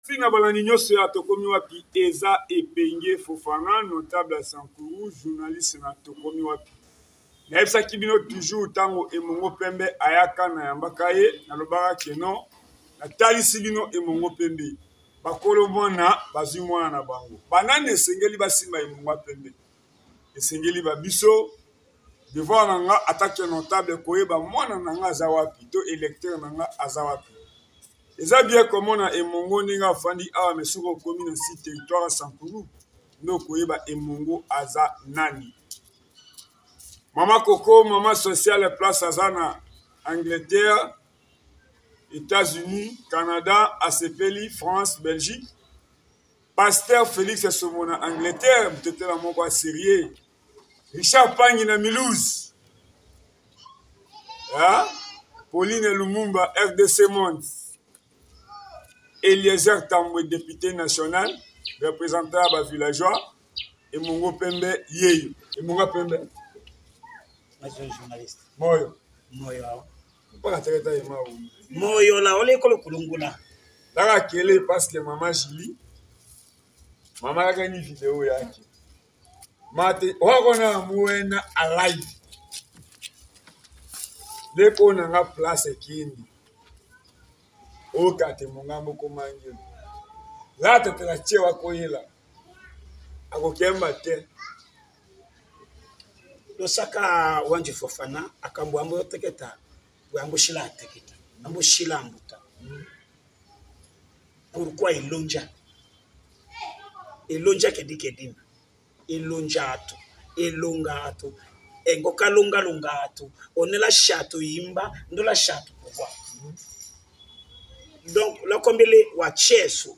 Singa balani nyonso ya tokomi wapi eza Epenge Fofana, notable à Sankuru, journaliste na tokomi wapi. Nayebisaki bino toujours tango Emongo Pembe ayaka na yambaka ye nalobaka keno natalisi bino Emongo Pembe. Bakolo mwana bazwi mwana na bango. Banani esengeli basimba Emongo Pembe. Esengeli babiso devoir nanga attaque notable koyeba mwana nanga aza wapi to électeur nanga aza wapi. Eza bien comment na Emongo ninga fandi awa mesuko komi na si territoire Sankuru no koyeba Emongo aza nani. Mama Coco, maman sociale place Azana, Angleterre, États-Unis, Canada, ACPLI, France, Belgique. Pasteur Félix Somona, Angleterre, peut-être la mot sérieux. Richard Pagny na Milouz. Pauline Lumumba, FDC Monde. Eliezer Tambwe, député national, représentant à villageois. Et Mongo Pembe, Yeyo. Et Mongo Pembe. Journaliste. Moyo. Pas Moyo la ole kolo kulungula. Là kele parce que maman Julie maman a gagné vidéo yake. Mate wakona muena alive. Deko nanga place kindi. O kate mungambo komangelo. La tetela chewa koyela. Akokemba te. Losaka wanje Fofana akambo ambo teketa ambo shila teketa ambo shila ambuta. Pourquoi ilonja kedima ilonja atu ilonga atu engoka longa atu onela chateau yimba ndola chateau pouvoir. Donc la kombele wa cheso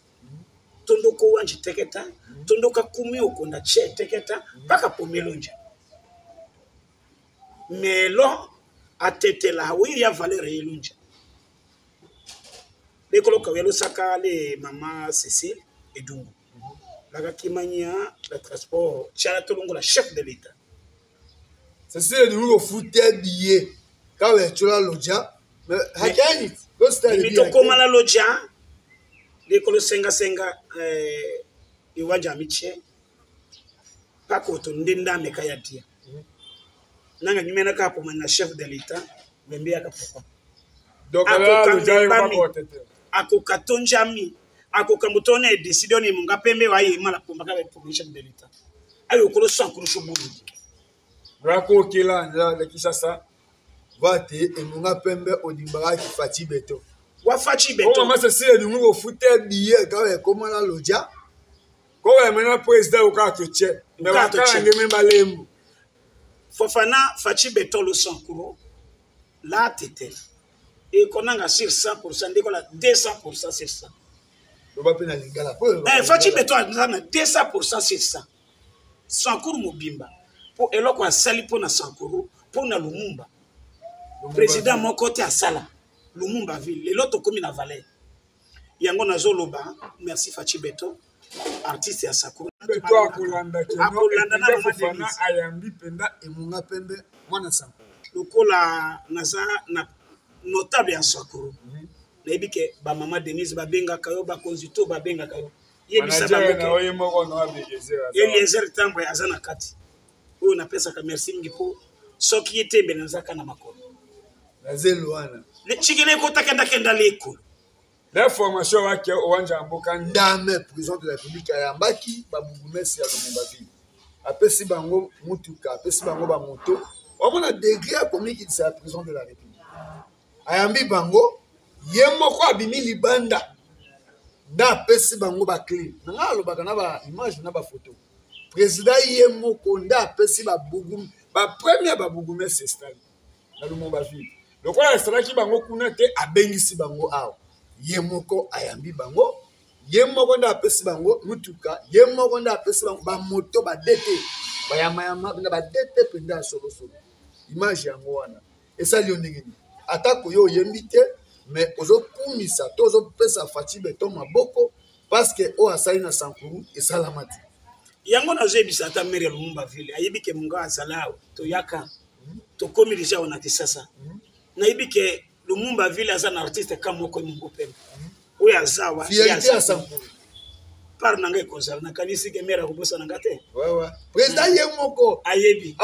tondoko wanje teketa tondoka kumi okonda che teketa paka pomelonja. Mais là, à tête là, oui, il y a Valérie Lunja. Les colocaux, saka les maman Cécile et Dungu. La Kimania, le transport, Chalatolongo, la chef de l'État. Cécile et Dungu, foutait billet. Quand tu as l'Odja, mais Hakani, mais comment la Lodja, les colosenga, Iwaja Miche, pas qu'on n'enda me kayadia. Nanga nimena kapo na chef de l'État mbembea kapo. Donc là ako katonjami ako kamutone décision ni munga pembe wa yima la pomba ka pour chef de l'État. Ayo kolo Sankuru shobulu. Rako kila la Kinshasa vate et munga pembe odimbara ki Fati Beto. Wa Fati Beto. Comment ça c'est du nouveau fouteur billet quand comment la lodia? Comment maintenant président au cas que tu es. Mais wa ka ngeme balembu. Fofana Fati Beto le Sankuru la tete et qu'on a sur 100% dès qu'on a 200% c'est ça. Fati Beto a 200% c'est ça. Sankuru mobimba pour eloko a sali pour na Sankuru pour na Lumumba. Président mon côté à Sala Lumumba ville l'autre commune à Valais. Yango na zoloba merci Fati Beto artiste ya Sankuru. Beto akolanda na Fofana ayambi penda Emongo Pembe mwana Sankuru. Lokola naza na notable ya Sankuru. Na ebike ba mama Denise babenga kayo ba konzito babenga kayo. Yebisa ba oye moko na Eliezer. Eliezer Tambwe azana kati. Oyo na pesa ka merci mingi po soki yetembe nazaka na makolo. Nazeloana. Le chigele ko takenda leko. L'information va que Ouanja Mboka Ndame président de la République ayambaki ba bugumesi ya Lumumba ville. Apesi bango mutuka, apesi bango ba moto. On a degré à communiquer c'est la président de la République. Ayambi bango yemoko abimi libanda. Da apesi bango ba clé. Nanga lobaka na ba image na ba photo. Président yemoko nda apesi ba bugum ba premier ba bugumesi installé na Lumumba ville. Donc on a installé ki bango kuna te abengisi bango awa. Yemoko ayambi bango yemoko nda apesi bango mutuka yemoko nda apesi bango ba moto ba dete ba yama na ba dete penda solo image yango wana esali ondengeni atako yo yembi te mais ozo kumisa to ozo pesa Fati Beto maboko parce que o asali na Sankuru esalamati yango na zebisa ta mere Lumumba ville ayebike munga azalao to yaka to komilisha wana kisasa na yebike Lumumba ville as un artiste comme Moko Mungo Pembe. oya zawa fierté à Sankuru par nanga ekozala na kanisi ke mera kobosa nanga te ouais président yemoko ayebi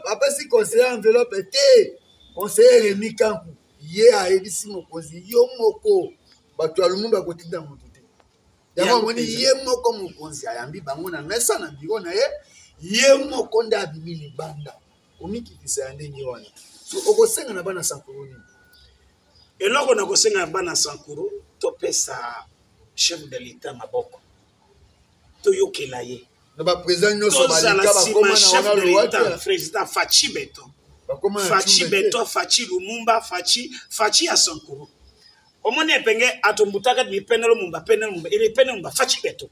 après si conseiller enveloppe te conseiller Rémi Kankou ye ayebisi mokonzi yo moko bato ya Lumumba kotinda moto te yango moni ye moko mokonzi ayambi bango na mesa na biro na ye moko nde abimi libanda omikitisa ya ndenge wana so okosenga na bana Sankuru nini eloko na kosenga na bana Sankuru topesa chef de l'état maboko toyokela ye na ba président nyonso balika bakoma na wana loi président Fachi Beton Fachi Lumumba Fachi ya Sankuru omoni epenge atombutaka mi pene Lumumba ele pene Lumumba Fachi Beton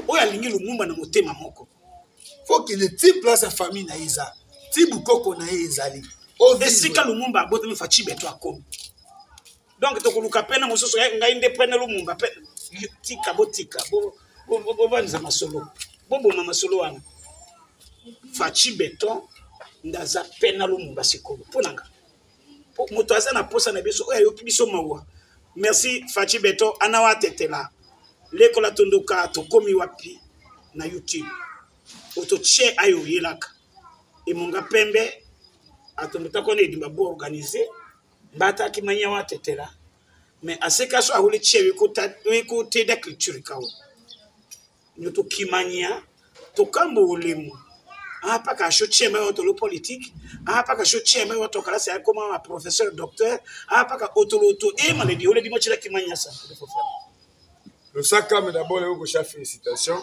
oyo alingi Lumumba na motema moko faut qu'il ait place à famille na iza ti bukoko na ezali esika Lumumba abotami Fachi Beton akomi donc tokoluka pene mosusu ngai nde pene Lumumba tika botika bobanza masolo boboma masolo wana Fachi Beton ndaza pena Lumumba sikolo ponanga moto aza na posa na biso oyo ayoki biso mawa merci Fachi Beton anawa tetela lekola tondoka tokomi wapi na YouTube otoche ayo yelaka emonga pembe atombuta kone edimba bo organiser mbata kimanya wa tetela mais aseka so ahuli chewe ko teda culture kawo nyoto kimanya tokambo ulemu apa ka sho chema otolo politique apa ka sho chema otokala sa comme un professeur docteur apa ka otoloto e maledi ole dimo chila kimanya sa le sakam d'abord le ko chef félicitations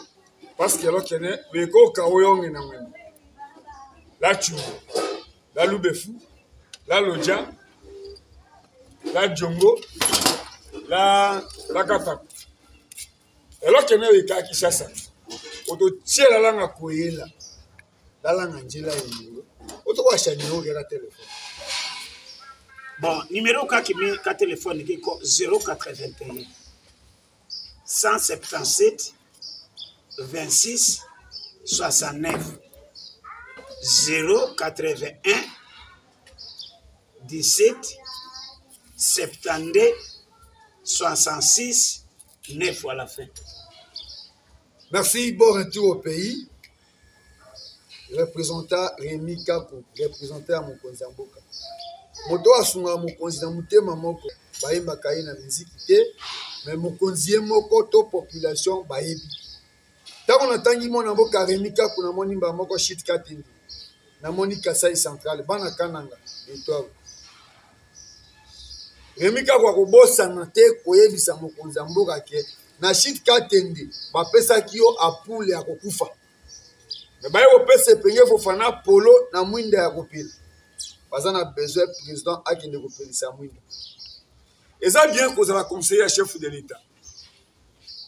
parce que alors kene be ko kaoyong na ngene la chu la lubefu la loja la jongo la kata alors kene we ka kishasa oto tiela langa koyela dalanga njila yingo otokwasha numéro ya téléphone bon numéro ka téléphone qui ko 081 177 26 69 081 17 72 66 9 à la fin. Merci, bon retour au pays. Représentant Rémi Kako, représentant à Mokonzi Mboka. Moto asunga Mokonzi na mutema moko, baimba kai na muziki te, mais Mokonzi moko to population baebi. Tango na tangi mona Mboka Rémi Kako na moni ba moko shit katindi. Na moni Kasai Central, bana kananga, étoile. Rémi Kako akobosa na te koyebisa Mokonzi Mboka ke na shit katindi, ba pesa kiyo apule akokufa. Mais bah au PC penge Fofana polo na mwinde ya kopila. Baza na besoin président akinde kopila sa mwinde. Et ça bien que vous avez conseillé à chef de l'État.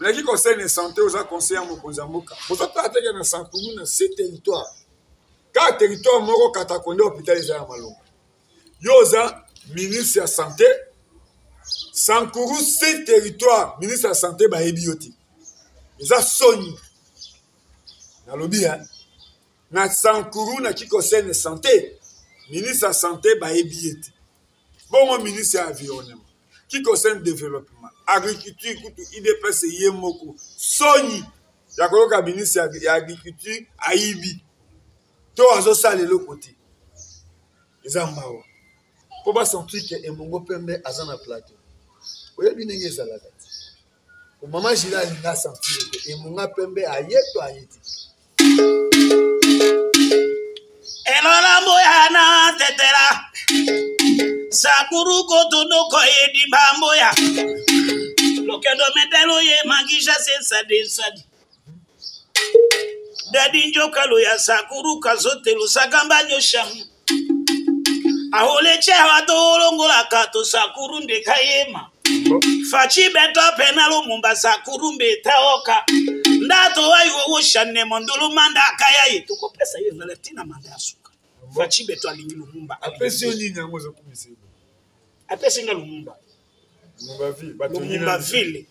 Mais qui concerne la santé, vous avez conseillé à Mokonzi Mboka. Vous avez attaqué dans Sankuru dans 6 territoires. 4 territoires moko katakonde hôpital les à Malonga. Yoza ministre de la santé. Sankuru 6 territoires ministre de la santé ba ebioti. Ils a soni. Na lobby hein. Na Sankuru na qui concerne la santé, ministre de la santé ba ebieti. Bon ministre de l'environnement, qui concerne le développement, agriculture, IDPS yemoko, soni, ya koloka ministre de l'agriculture aibi. To azo sale le côté. Ezambawa. Pour pas sentir que emongo pembe azana plateau. Oye binenge zalaka. Pour maman jila linga sentir que emonga pembe ayeto ayeti. Elola moya na tetera Sakuru kotono ko edi bamboya Lokedo metelo ye magisha se sadi Dadi njokalo ya Sakuru kazotelo sagamba nyosham Ahole chewa to longola kato Sakuru ndekayema Fachi Beton pena Lumumba Sakuru mbetaoka Ndato wayo woshane mondolo manda kaya yetu ko pesa ye Valentina manda asuka Fachi Beton alingi Lumumba apesi nini yango zo kumisebo apesi nga Lumumba Lumumba ville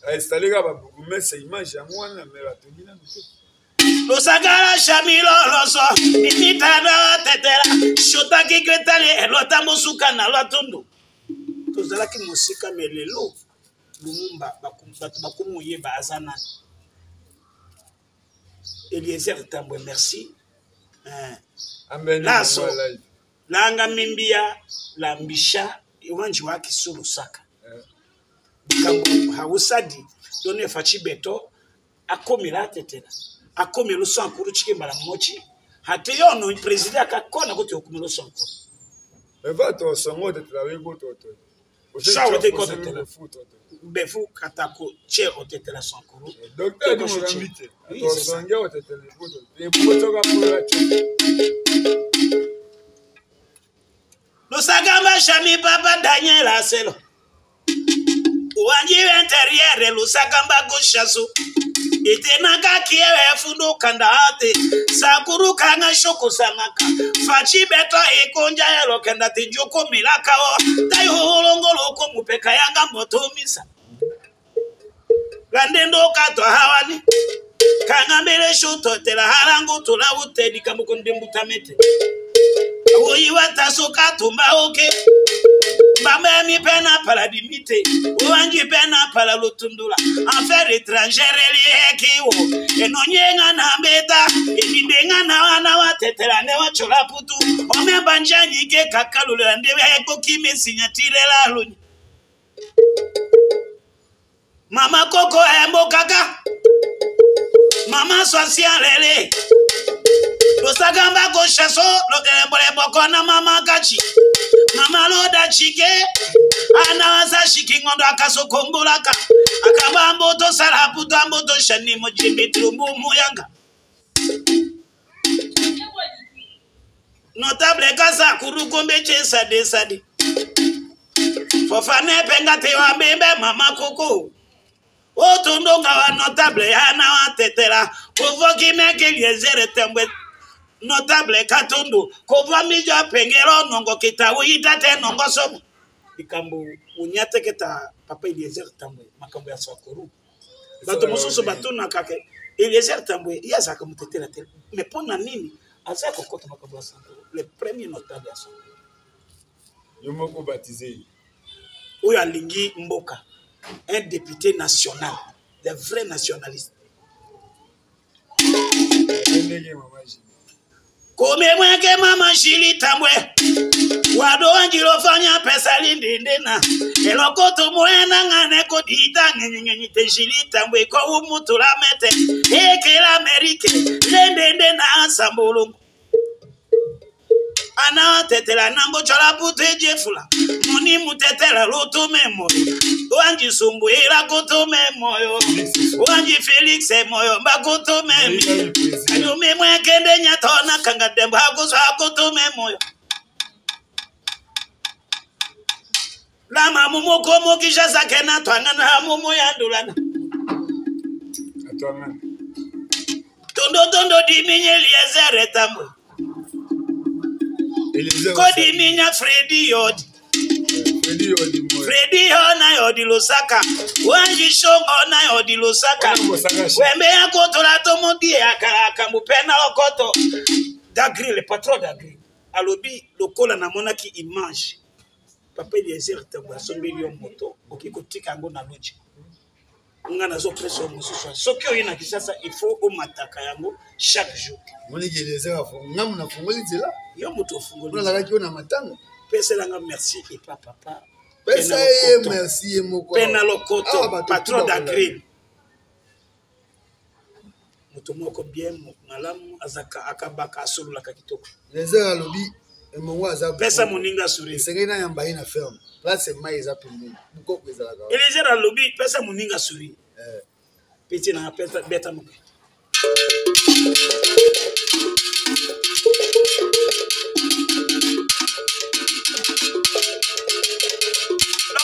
a installé ga ba bourgmestre image yango wana mais la tongina mute Losagara shamilo loso Nitita na tetera Shota kikretale elota musuka na latundu Tozalaki musika melelo Lumumba bakumu yeba azana Eliezer Tambwe merci naso langa mimbia la mbisha iwanji wa Kisulu Saka kambo hausadi done fachi beto akomela tetela akomelo sankuru chikembala mochi hati yono president akakona kuti okumelo sankuru evato songo tetela wengo toto shawo te ko tetela befu katako che otetela sankuru docteur di Mozambique to songe otetela foto e potoka pour Lusagamba shami papa Daniel Aselo Wanji interiere Lusagamba gushasu Itenaka kiewe fundu kandate Sakuru kanga shoko samaka Fachi beto ikonja yelo kenda tijuko milaka o Tayo hulongolo kumupeka yanga motomisa Gandendo kato hawani Kanga mbele shuto tela harangu tulawute Dikamukundimbu tamete Uyiwa tasoka tumba oke Bamba mi pena pala dimite Uwanji pena pala lutundula Affaire étrangère liyekiwo Enonyenga na mbeta Enibenga na wana watetela newa chola putu Omemba njanyi ke kakalula Ndewe heko kime sinyatire laluni Mama koko embo kaka Mama sosialele Lusagamba go shaso lokele bokona mama kachi mama loda chike ana wasa shikingondo akasokombulaka akabambo to sarapu tambo to shani mojibitru muyanga notable kasa kurukombe chesa desadi fofane penga te wa bebe mama koko otundonga wa notable ana wa tetera provoki meke Eliezer Tambwe notable Katundu kova mijo pengero nongo kitabu itate nongo somo ikambu unyate keta papa Eliezer Tambwe makambo ya Sankuru bato mususu batuna kake Eliezer Tambwe yaza kamutetela tele mais pona nini aza kokota makambo ya Sankuru le premier notable ya Sankuru yomoko baptisé oyo alingi mboka un député national des vrais nationalistes Kome mweke mama shili Tambwe Wado wanjilo fanya pesa lindindina Elokoto mwena ngane kodita Nyenyite shili Tambwe Kwa umutu la mete Eke la Amerike Lendindina sambulungu Ana tetela nango chola pute jefula Muni mutetela lutu memoyo Wanji sumbu ila kutu memoyo Wanji Felix moyo Mbakutu memi Ayume mwekende nyatona Kanga demba hakusu hakutu memoyo Lama mumu komo kisha sakena Twangana hamumu yandulana Atwangana Tondo diminye Eliezer Tambwe Kodi minya Freddy Yodi Freddy Hona Yodi Lusaka Wanji Shongo na Yodi Lusaka Wembe ya koto la tomodi ya akamupena lokoto Dagri, le patron Dagri Alobi lokola na monaki image Papa Eliezer Tambwe Sombeli yo moto Okiko tika ango na loji Ngana zo preso mususu Soki oyina kisasa il faut omataka yango chaque jour Moni Eliezer ngamu na fungoli nzela yo moto fungoli Ona la kiona matanga Pese langa merci et papa Pesa merci et moko Pena lokoto patron d'Agri Moto moko bien malamu azaka akabaka asolo la kitoko Eliezer alobi emongo aza pesa moninga suri Sengena yamba ina ferme place mai eza pembeni bukoko ezala ka Eliezer alobi pesa moninga suri petit na pesa beta moke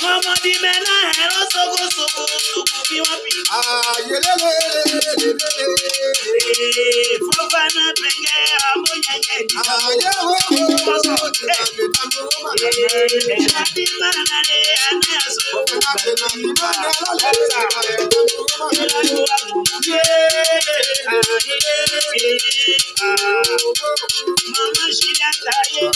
Mama di mena hero soko biwapi yelele fofana penge amoyanye Mama Shila Taye,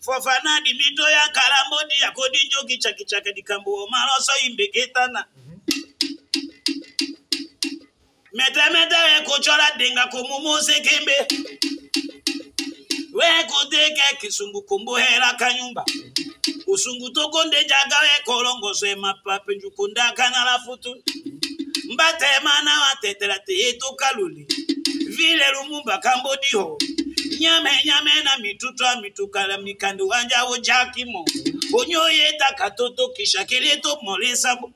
Fofana di mito ya karambodi ya kodinjo kichaka di kambo maroso imbeketana. Meta e kochola denga komumose kembe. We kodeke kisungu kombo hera kanyumba. Usungu tokonde jaga we kolongo se mapape njukunda kanala futu. Mbate mana watetela teeto kaluli. Vile lumumba kambodi ho. Nyame na mitukala mikandu wanja ojakimo. Onyoye takatoto kishakireto molesamo.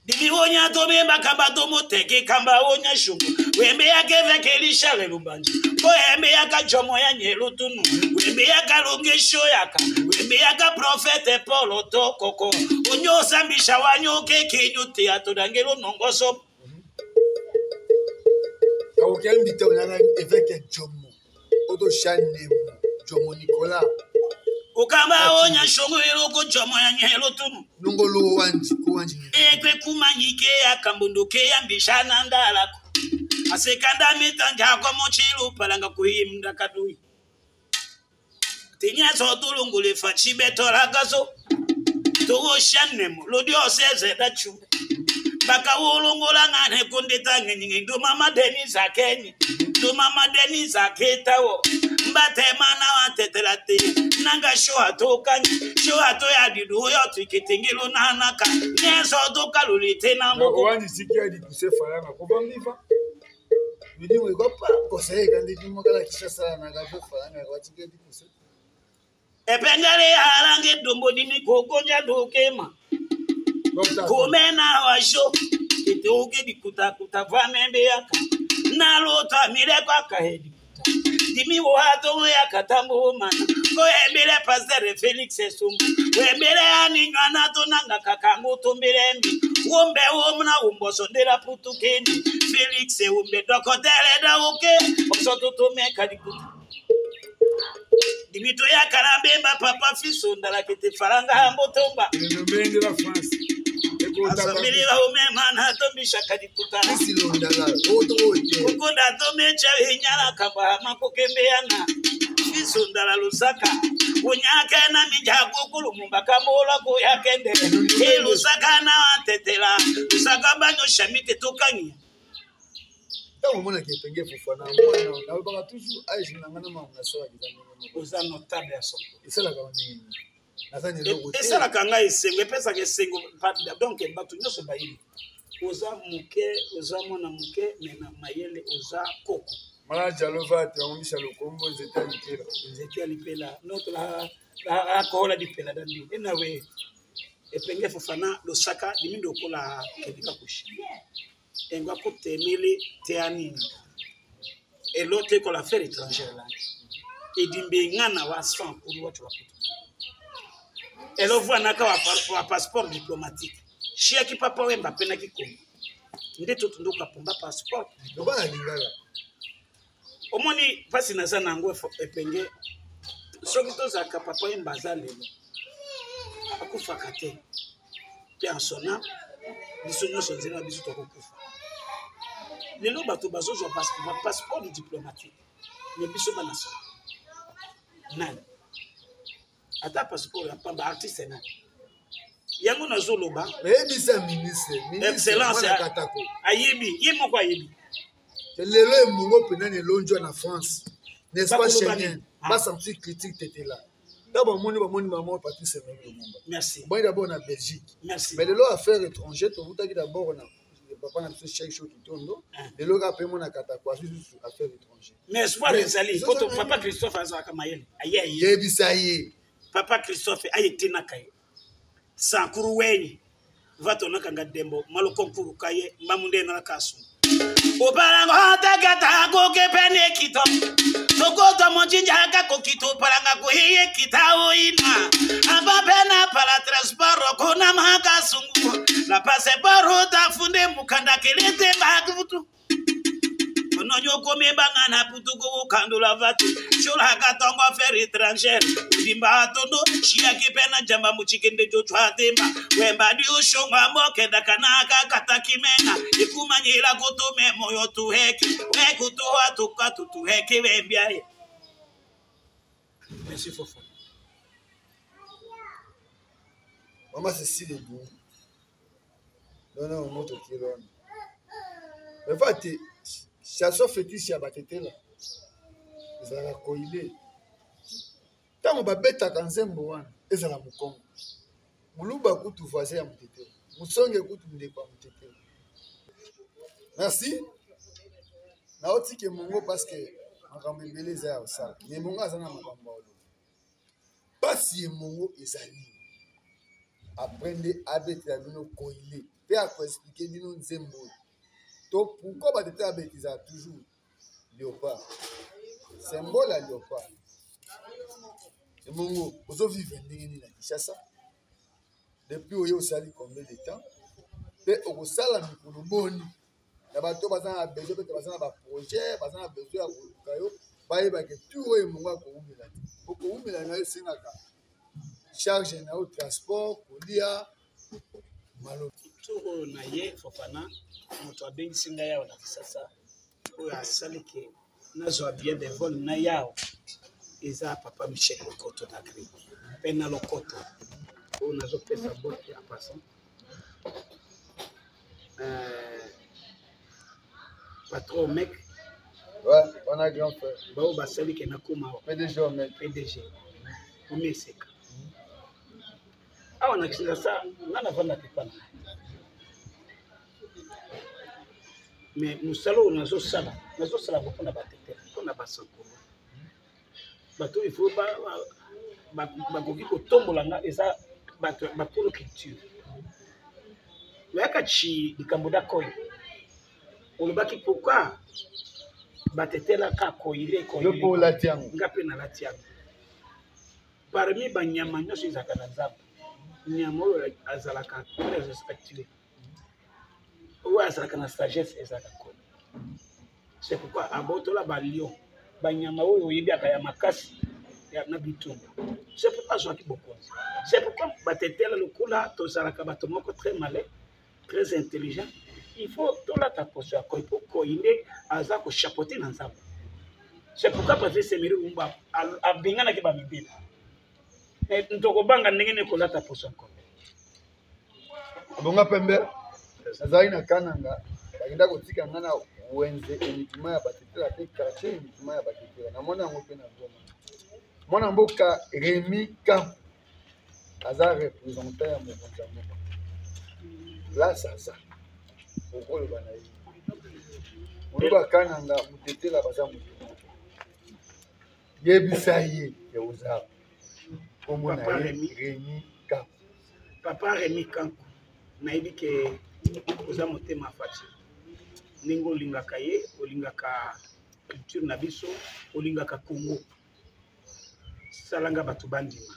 Divi wonya tomemba kamba tomo teke kamba wonya shumu. Wembe yake vekeli shale lubanji. Wembe yaka jomo ya nyelutunu. Wembe yaka longesho yaka. Wembe yaka profete polo tokoko. Onyo sambisha wanyoke kenyuti atodangelo nongoso. Donc, il y a un évêque Jomo, Odo Chanemo, Jomo Nicolas. ukamba onya shongwero ko jomo ya nyelo tunu nongolo wanji ko wanji ekwe kumanyike akambunduke ambishana ndalako asekanda mitanja kwa mochilu palanga kuhimda kadui tinya so tulungule fachibe toragazo to shanemo lodio seze dachu baka ulungula ngane kundita ngenye ndo mama Denisa Kenyi ndo mama Denisa Ketawo mbate mana watetelate nanga shoha to ya didu yo tikitingilo nanaka nyeso to kalulite na mboko wanji sikia di kuse faranga ko bambiva bidi we ko pa ko sai kandi dimo kala kisha sana ga faranga ko tike di kuse epengale harange dombo dimi kokonja dokema kumena washo kitoke dikuta vamembe yaka nalota mire kwa kahedi dimi wato ya katambo mana ko ebele pastor Felix Esumbu webele ani ngana to nanga kakango tombirembi wombe womna umboso ndela putukeni Felix umbe dokotele da oke osoto to meka dikuta dimito ya karambemba papa fiso ndala kete faranga hambotomba Nobende la France. asambili la umemana tombisha kadikuta silondaga otote ukunda tomecha hinyala kamba makokembeana fiso ndala lusaka unyake na mijago kulumumba kamola ko yakende lusaka na watetela lusaka banyo shamite tokanya tango mona ke penge fofana mwana na baka toujours age nangana mama sawa kizana oza notable ya son isala ka nini nazani logo esala kanga esengo pesa ke sengo donc batu nyoso bayini oza muke oza mwana muke mena mayele oza koko mala jalova te omisha lokombo nzeti alipela noto la kola dipela dandi enawe epenge fofana losaka dimindo kola kebika kushi engwa kotemele teani elote kola affaire étrangère là edimbe ngana wa sang pour watu wakutu elovwa naka wa passeport diplomatique chia ki papa wemba pena kikombo ndeto tunduka pomba passeport dobana lingala omoni pasi na sana ngwe epenge soki tozaka papa wemba za lelo akufaka te pe ansona biso nyonso nzela biso tokokufa lelo bato bazozwa passeport diplomatique mais biso banaso nani ata passeport ya pamba artiste nani yango nazoloba ebisa ministre excellence katako ayebi ye moko ayebi lelo emungo pena ne lonjwa na France n'est-ce pas Schengen basa petit critique tete là d'abord moni maman Patrice Lumumba merci bon d'abord na Belgique merci mais lelo affaire étranger to vutaki d'abord na papa na biso Cheikh Shoki Tondo lelo ka pe mona katako asu affaire étranger mais espoir ezali poto papa Christophe azaka mayele aye yebisa ye papa Christophe ayetina kai sankuru wenyi vato nakanga dembo maloko nkuru kaye mamunde na kasu obarango hatakata koke pene kito tokoto mojinja kako kito paranga kuhiye kitao ina aba pena para transport kona mahaka sungu la passeport tafunde mukanda kelete bagutu ononyo komeba ngana putuko kandula vatu shola katongo affaire étrangère dimba tondo shia kipena jamba muchikende jochwa temba wemba di ushonga moke dakanaka katakimena ikumanyira kutume moyo tuheke wekutu watu katu tuheke wembiaye merci fofa mama Cécile Ebou non moto kilona mais fati chasso fétiche ya batetela ezalaka koile ntango babetaka nzembo wana ezala mokongo muluba kutu voisin ya motetela musonge kutu ndeko ya motetela merci naotike mongo parce que makambo ebele eza ya kosala me mongo aza na makambo ya oloba mpasi ye mongo ezali apres nde abetela bino koile mpe akoexplike bino nzembo oyo to pourquoi batete abetiza toujours léopard symbole ya léopard emongo ozovivre ndenge nini na Kinshasa depuis oye osali combien de temps mpe okosala mikolo boni na bato baza na besoin mpe baza na baprojet baza na besoin ya koluka yo bayebake tur oyo emongo akowumela te okowumela na yo esengaka charge na au transport kolia malo to na ye Fofana moto abengisi ngai yao na kisasa oyo asali ke nazwa bien de vol na yao eza papa Michel Lokoto na gri mpe na Lokoto oyo nazopesa bote ya passant patron mec ouais on a grand frère bao basali ke nakoma PDG omeseka awa na kisasa ngana vanda pepana mais musalo nazosala mpona batetela mpona basankolo bato il faut bakoki kotombola nga eza bato bakolo culture oyaka ci likambo dakoyi olobaki pourquoi batetelaka koyile nga mpe nalati yango parmi banyama nyonso ezalaka na nzambe nyama oyo azalaka respectile oyo azalaka na sagesse ezalaka koni c'est pourquoi abotola balion banyama oyo oyebiaka ya makasi na bitumba c'est pourquoi azwaki bokonzi c'est pourquoi batetela lokola tozalaka bato moko très malin très intelligent il faut tolata poso ya koyi mpo koyi nde aza kochapote na nzambe c'est pourquoi patrice semiri lumba abenganaki bamibili ntokobanga ndenge ne kolata poso ya koyi abonga pembe azali na kananga bakenda kotika nga na wenze enikima ya batetela te quartier enikima ya batetela namona yango mpe na zoma mwana mboka Rémi Camp aza représentant ya mokonzi ya mboka place aza okoloba na ye oloba kananga motetela baza motu yebisa ye ya ozaba komona ye Rémi Camp papa Rémi Camp nayebi ke oza motema fati ndenge olingaka ye olingaka culture na biso olingaka Congo salanga bato bandima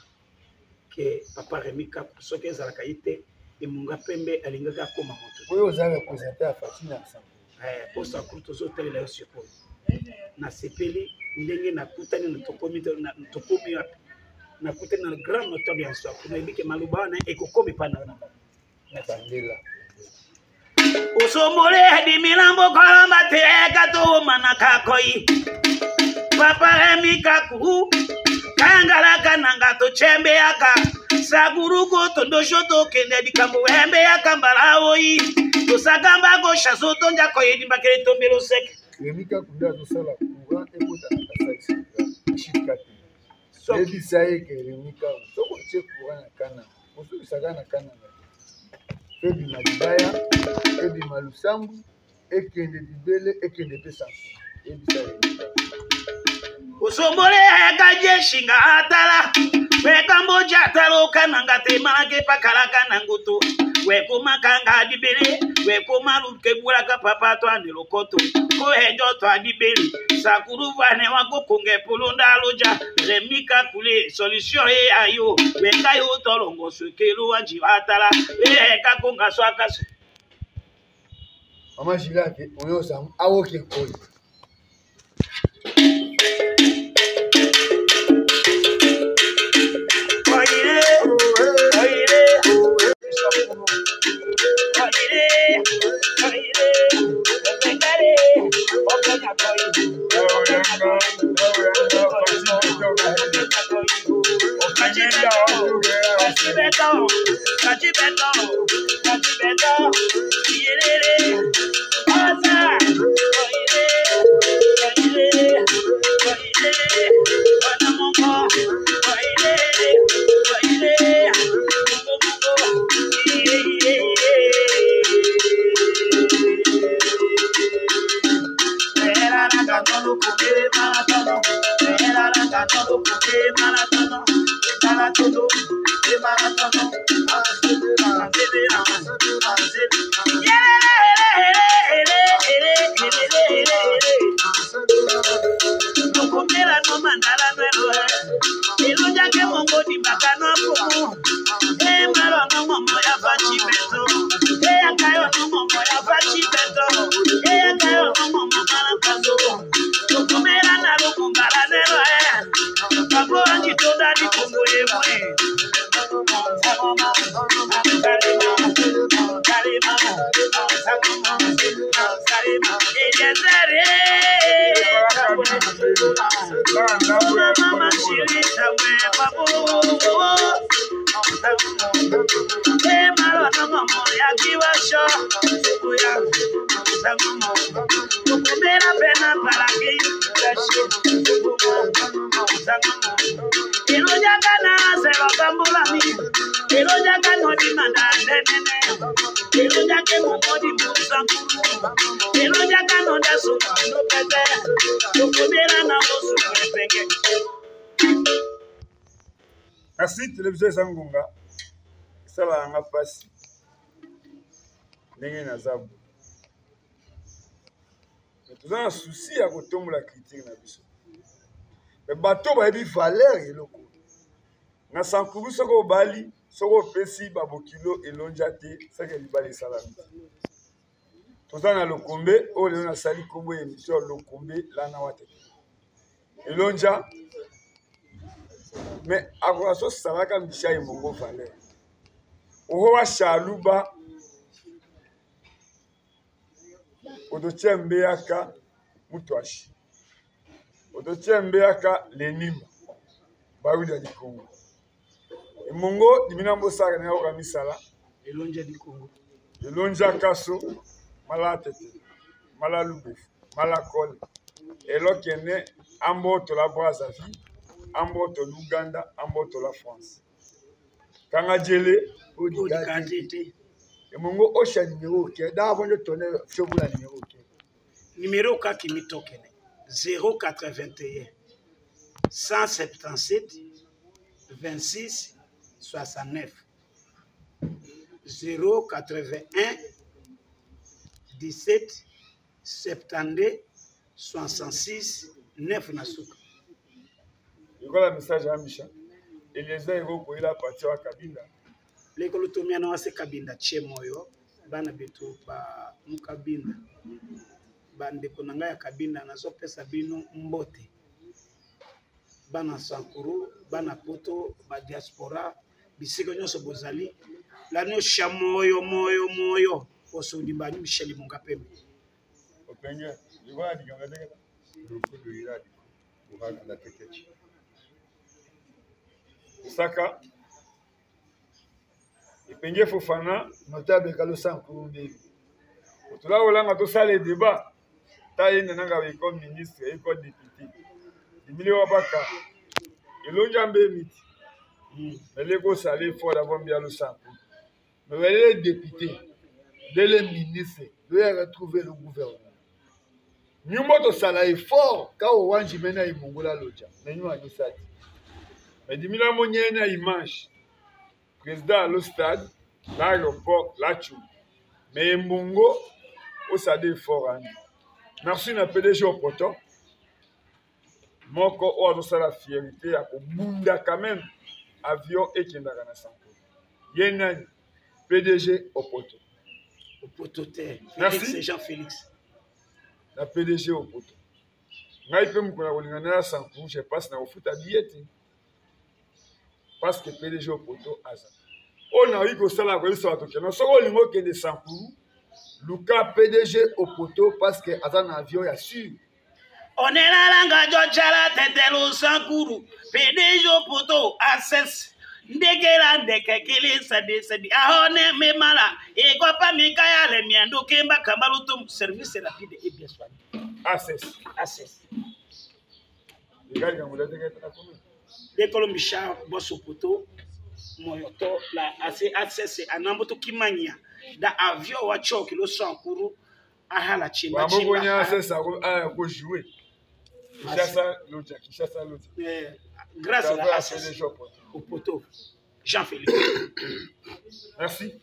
ke papa Rémi Camp soki ezalaka ye te emunga pembe alingaka akoma moto oyo oza représente ya fati na nsambo osankuru tozotelela yo sikoyo nasepeli ndenge nakutani tokomi nakutani na grand notable ya nsaku nayebi ke maloba wana ekokomi pana na bandela usombole hadi milambo kolomba teka to manaka koi papa Rémi Camp kangala kananga to chembe yaka saguruko to doshoto kende dikambo wembe yaka mbalaoi to sagamba go shasoto nja koyedi mbakele tombelo sek Rémi Camp kunda to sala courant e bota na kasa chikati ebi saye ke Rémi Camp to ko che courant na kana osu bisaga na kana ebi malibaya ebi malusambu ekende dibele ekende pesa ebi saye usombole akaje shinga atala wekamboja taloka nanga temanake pakalaka nangutu wekumakanga adibele wekumaluke bulaka papa to ande Lokoto ko henjo to adibele sakuru vane wako konge pulunda aloja Rémi Camp kule solution e ayo wengayo tolongo sekelo waji atala ka konga swaka mama jilake oyo sam awoke koyi Merci télévision Zangunga. Ça la nga passe. Ndenge na zabu. Mais tout un souci à kotombo la critique na biso. Mais bateau ba bi valeur eloko. Na Sankuru soko bali, soko pesi babokilo elonja te, ça que libali salami. Tout un lokombe, o le na sali kombo émission lokombe la na wate. Elonja mais avant ça salaka bisha imongo valeur. Owa shaluba odotia mbeaka mutwashi odotia mbeaka lenimba bawida di Congo imongo dimina mbosaka na yoka misala elonja di Congo elonja kaso mala tete mala lubefu mala kole elokene amboto la Brazzaville amboto l'Uganda amboto la France kanga jele odikatete Mongo Ocha numéro qui est d'avant de tourner la numéro qui numéro 4 qui me toque 081 177 26 69 081 17 72 66 9 nasuka. Ikola message à Micha. Et les uns vont courir la partie à Kabinda. Lekolo tumia na wase Kabinda chemoyo bana betu ba mukabinda bande konanga ya Kabinda nazo pesa bino mbote bana Sankuru bana poto ba diaspora bisiko nyonso bozali lanyo chamoyo moyo osudi bani Michel Mungapembe openge iwa diganga deka est iradi buhana na tekechi Saka Ipenge Fofana notable kalo Sankuru ndeli otula olanga to sale débat ta yende nanga comme ministre et comme député dimile wabaka elonja mbe miti meleko sale fort avant bien le Sankuru mais les députés les ministres doivent retrouver le gouvernement nyumba to sala effort ka owanji mena imongola loja menyu anisati mais dimile monyena image président à le stade, l'aéroport, la chou. Mais Mbongo, au stade fort. Merci à PDG au poteau. Moko o adosa la fierté à Bunda quand même avion et qui n'a rien à Sankuru. Yenani PDG au poteau. Au poteau terre. Merci Jean-Félix. La PDG au poteau. Ngai pe mukona kolingana Sankuru, je passe na ofuta billet. Parce que PDG au poteau aza. On a eu que ça la police soit toqué. Non, ce qu'on lingo qui est de Sankuru, Luka PDG au poteau parce que aza un avion ya sûr. On est là langa jojala tetelo Sankuru PDG au poteau access ndekela ndekekele sadi ahone memala e kwa pa mikaya le miando kemba kabaluto service rapide et bien soigné. Access. Les gars, ils ont voulu te comment? Dès que l'on micha bosse au poteau, moyoto la assez accès à n'importe qui mania da avion wa choc le Sankuru ahala chimba chimba. Maman bonya accès à pour jouer. Kishasa l'autre. Grâce à la accès au poteau. Jean-Félix. Merci.